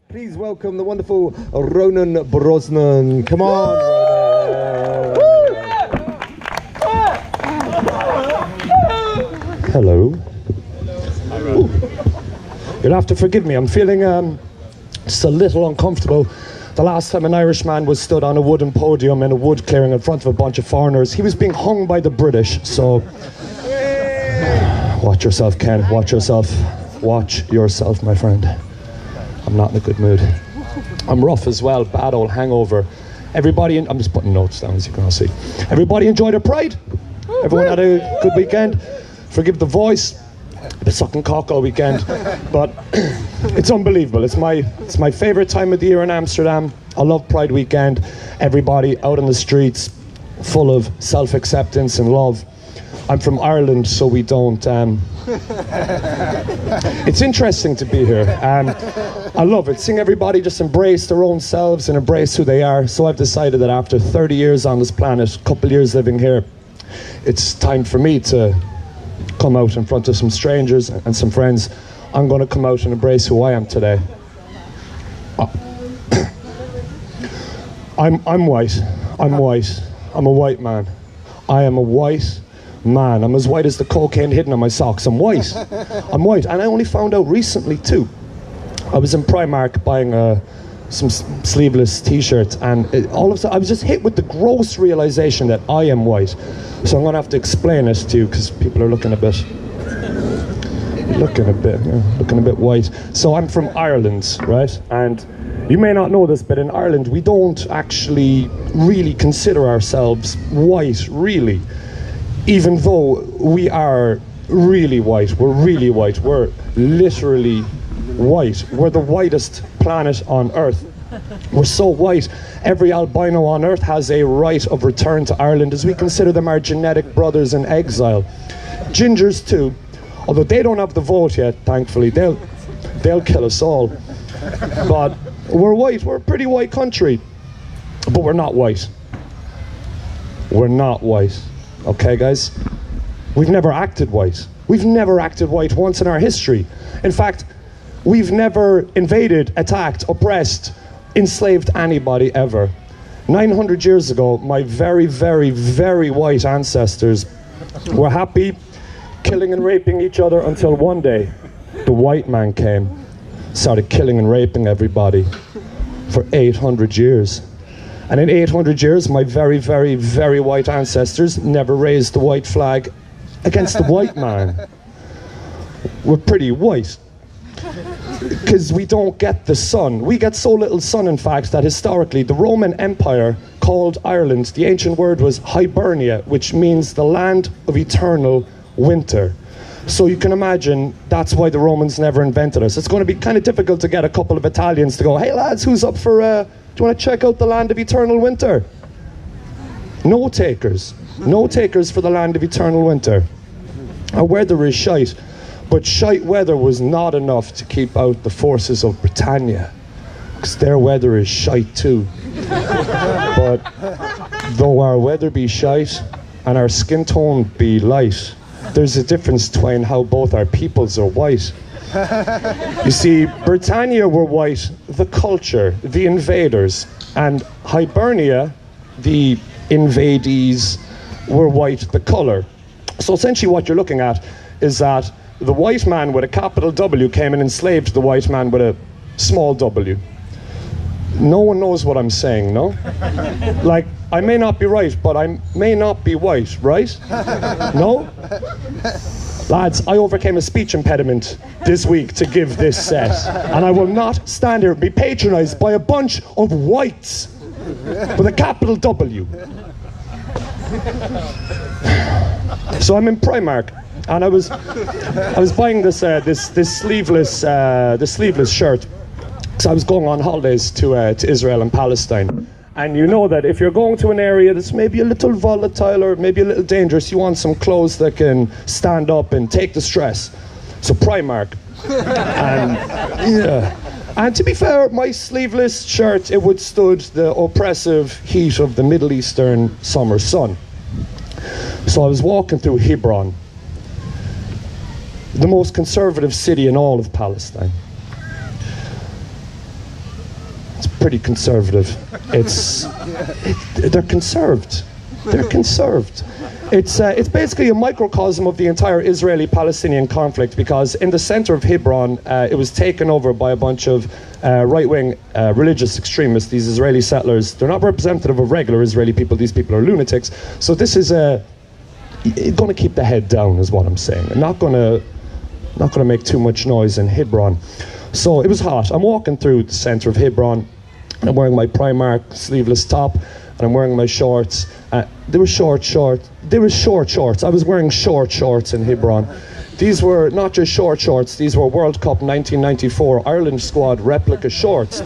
Please welcome the wonderful Ronan Brosnan. Come on, Ronan. Hello. Ooh. You'll have to forgive me. I'm feeling just a little uncomfortable. The last time an Irishman was stood on a wooden podium in a wood clearing in front of a bunch of foreigners, he was being hung by the British. So, watch yourself, Ken. Watch yourself. Watch yourself, my friend. I'm not in a good mood. I'm rough as well, bad old hangover. Everybody, I'm just putting notes down as you can all see. Everybody enjoyed their Pride? Everyone had a good weekend? Forgive the voice, I've been sucking cock all weekend, but it's unbelievable. It's my favorite time of the year in Amsterdam. I love Pride weekend. Everybody out on the streets, full of self-acceptance and love. I'm from Ireland, so we don't... It's interesting to be here. I love it. Seeing everybody just embrace their own selves and embrace who they are. So I've decided that after 30 years on this planet, a couple of years living here, it's time for me to come out in front of some strangers and some friends. I'm going to come out and embrace who I am today. I'm white. I'm white. I'm a white man. I am a white man. I'm as white as the cocaine hidden on my socks. I'm white. I'm white. And I only found out recently too. I was in Primark buying some sleeveless t-shirts, and all of a sudden I was just hit with the gross realization that I am white. So I'm going to have to explain it to you because people are looking a bit white. So I'm from Ireland, right? And you may not know this, but in Ireland we don't actually really consider ourselves white, really. Even though we are really white, we're really white, we're literally white. We're the whitest planet on Earth. We're so white, every albino on Earth has a right of return to Ireland, as we consider them our genetic brothers in exile. Gingers too, although they don't have the vote yet, thankfully. They'll kill us all. But we're white, we're a pretty white country. But we're not white. We're not white. Okay, guys? We've never acted white. We've never acted white once in our history. In fact, we've never invaded, attacked, oppressed, enslaved anybody ever. 900 years ago, my very, very, very white ancestors were happy killing and raping each other until one day the white man came, started killing and raping everybody for 800 years. And in 800 years, my very, very, very white ancestors never raised the white flag against the white man. We're pretty white. Because we don't get the sun. We get so little sun, in fact, that historically the Roman Empire called Ireland, the ancient word was Hibernia, which means the land of eternal winter. So you can imagine that's why the Romans never invented us. It's going to be kind of difficult to get a couple of Italians to go, hey lads, who's up for, do you want to check out the land of eternal winter? No takers. No takers for the land of eternal winter. Our weather is shite. But shite weather was not enough to keep out the forces of Britannia, because their weather is shite too. But though our weather be shite and our skin tone be light, there's a difference between how both our peoples are white. You see, Britannia were white, the culture, the invaders, and Hibernia, the invadees, were white, the colour. So essentially what you're looking at is that the white man with a capital W came and enslaved the white man with a small w. No one knows what I'm saying, no? Like, I may not be right, but I may not be white, right? No? Lads, I overcame a speech impediment this week to give this set, and I will not stand here and be patronised by a bunch of whites with a capital W. So I'm in Primark, and I was buying this sleeveless shirt. So I was going on holidays to Israel and Palestine. And you know that if you're going to an area that's maybe a little volatile or maybe a little dangerous, you want some clothes that can stand up and take the stress. So Primark. And to be fair, my sleeveless shirt, it withstood the oppressive heat of the Middle Eastern summer sun. So I was walking through Hebron, the most conservative city in all of Palestine. pretty conservative. They're conserved. They're conserved. It's basically a microcosm of the entire Israeli-Palestinian conflict, because in the center of Hebron, it was taken over by a bunch of right-wing religious extremists, these Israeli settlers. They're not representative of regular Israeli people. These people are lunatics. So this is going to keep the head down, is what I'm saying. I'm not going to make too much noise in Hebron. So it was hot. I'm walking through the center of Hebron. I'm wearing my Primark sleeveless top, and I'm wearing my shorts. They were short shorts. I was wearing short shorts in Hebron. These were not just short shorts, these were World Cup 1994 Ireland squad replica shorts.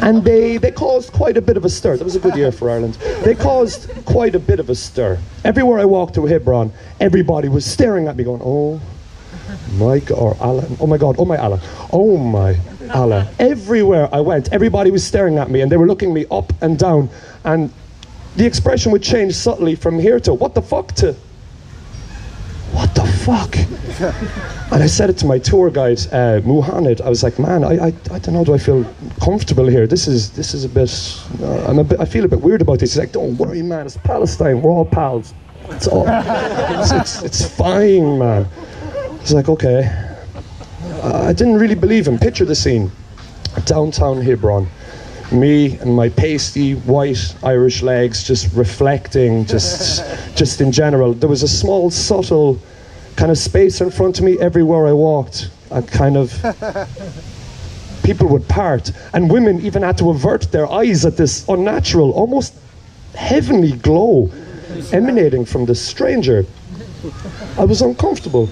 And they caused quite a bit of a stir. That was a good year for Ireland. They caused quite a bit of a stir. Everywhere I walked through Hebron, everybody was staring at me going, oh my God, or Allah, oh my God, oh my Allah, oh my Allah. Everywhere I went, everybody was staring at me, and they were looking me up and down, and the expression would change subtly from here to what the fuck to what the fuck. And I said it to my tour guide, Muhammad. I was like, man, I don't know, do I feel comfortable here? This is a bit, I feel a bit weird about this. He's like, don't worry, man, it's Palestine, we're all pals. It's all, it's fine, man. He's like, okay. I didn't really believe him. Picture the scene. Downtown Hebron. Me and my pasty white Irish legs just reflecting, just in general. There was a small, subtle kind of space in front of me everywhere I walked. A kind of, people would part, and women even had to avert their eyes at this unnatural, almost heavenly glow emanating from this stranger. I was uncomfortable.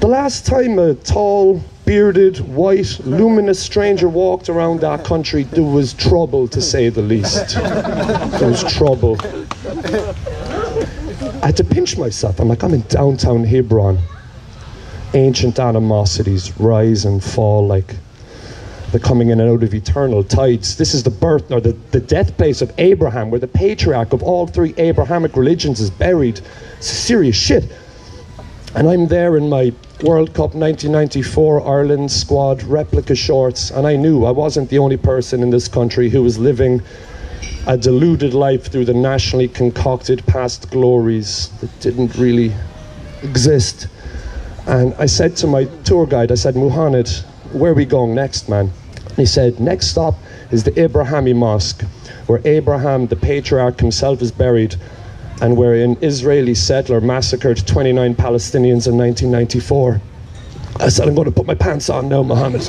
The last time a tall, bearded, white, luminous stranger walked around that country, there was trouble, to say the least. There was trouble. I had to pinch myself. I'm like, I'm in downtown Hebron. Ancient animosities rise and fall like the coming in and out of eternal tides. This is the birth, or the death place of Abraham, where the patriarch of all three Abrahamic religions is buried. It's serious shit. And I'm there in my World Cup 1994 Ireland squad replica shorts, and I knew I wasn't the only person in this country who was living a deluded life through the nationally concocted past glories that didn't really exist. And I said to my tour guide, I said, Muhammad, where are we going next, man? And he said, next stop is the Abrahami Mosque, where Abraham, the patriarch himself, is buried, and where an Israeli settler massacred 29 Palestinians in 1994. I said, I'm going to put my pants on now, Mohammed.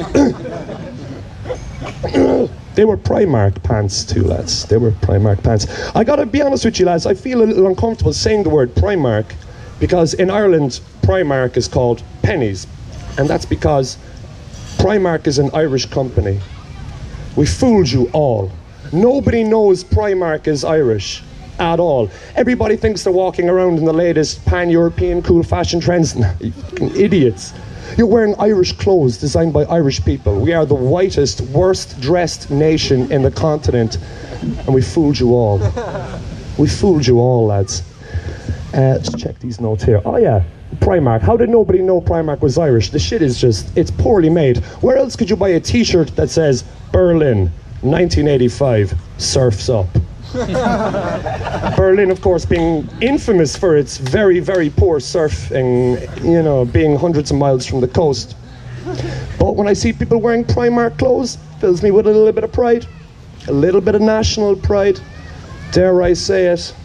They were Primark pants too, lads. They were Primark pants. I gotta be honest with you, lads, I feel a little uncomfortable saying the word Primark, because in Ireland, Primark is called pennies. And that's because Primark is an Irish company. We fooled you all. Nobody knows Primark is Irish at all. Everybody thinks they're walking around in the latest pan-European cool fashion trends. You fucking idiots. You're wearing Irish clothes designed by Irish people. We are the whitest, worst dressed nation in the continent, and we fooled you all. We fooled you all, lads. Let's check these notes here. Oh yeah, Primark. How did nobody know Primark was Irish? The shit is just, it's poorly made. Where else could you buy a t-shirt that says Berlin 1985 surfs up? Berlin, of course, being infamous for its very, very poor surfing, you know, being hundreds of miles from the coast. But when I see people wearing Primark clothes, it fills me with a little bit of pride, a little bit of national pride, dare I say it,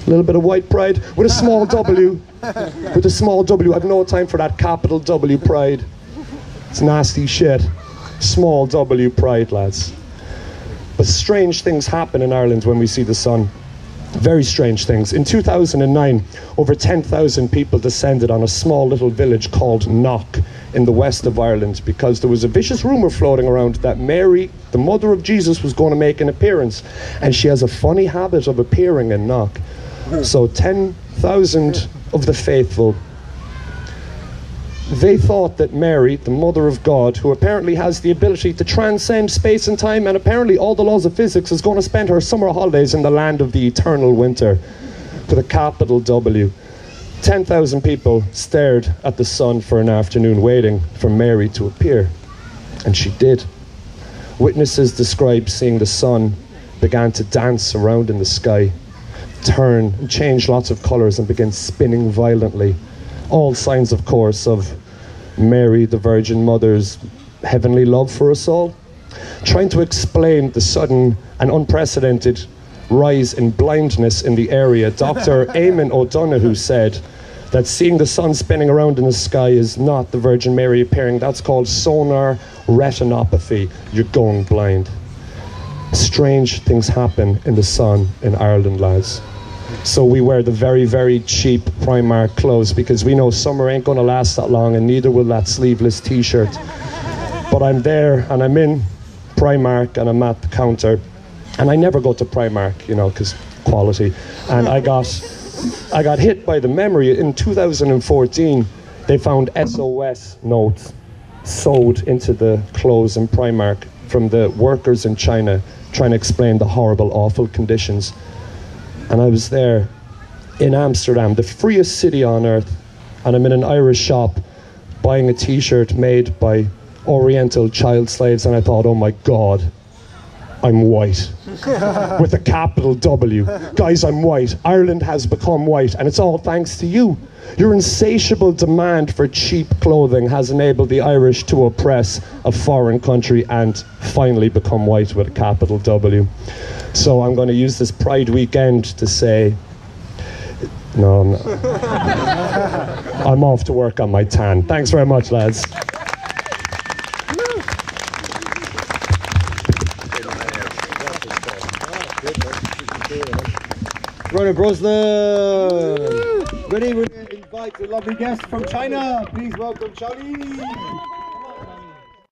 a little bit of white pride, with a small W, with a small W. I've no time for that capital W pride. It's nasty shit. Small W pride, lads. But strange things happen in Ireland when we see the sun. Very strange things. In 2009, over 10,000 people descended on a small little village called Knock in the west of Ireland, because there was a vicious rumour floating around that Mary, the mother of Jesus, was going to make an appearance. And she has a funny habit of appearing in Knock. So 10,000 of the faithful, they thought that Mary, the mother of God, who apparently has the ability to transcend space and time and apparently all the laws of physics, is going to spend her summer holidays in the land of the eternal winter, with a capital W. 10,000 people stared at the sun for an afternoon waiting for Mary to appear. And she did. Witnesses describe seeing the sun began to dance around in the sky, turn and change lots of colours and begin spinning violently. All signs, of course, of Mary, the Virgin Mother's heavenly love for us all. Trying to explain the sudden and unprecedented rise in blindness in the area, Dr. Eamon O'Donoghue said that seeing the sun spinning around in the sky is not the Virgin Mary appearing. That's called sonar retinopathy. You're going blind. Strange things happen in the sun in Ireland, lads. So we wear the very, very cheap Primark clothes because we know summer ain't going to last that long, and neither will that sleeveless t-shirt. But I'm there and I'm in Primark and I'm at the counter, and I never go to Primark, you know, because quality. And I got hit by the memory. In 2014, they found SOS notes sewed into the clothes in Primark from the workers in China trying to explain the horrible, awful conditions. And I was there in Amsterdam, the freest city on earth, and I'm in an Irish shop buying a t-shirt made by Oriental child slaves, and I thought, oh my God, I'm white. With a capital W. Guys, I'm white. Ireland has become white, and it's all thanks to you. Your insatiable demand for cheap clothing has enabled the Irish to oppress a foreign country and finally become white with a capital W. So I'm going to use this Pride weekend to say, no, I'm not. I'm off to work on my tan. Thanks very much, lads. Rona Brosnan! Ready, we're going to invite a lovely guest from China. Please welcome Charlie.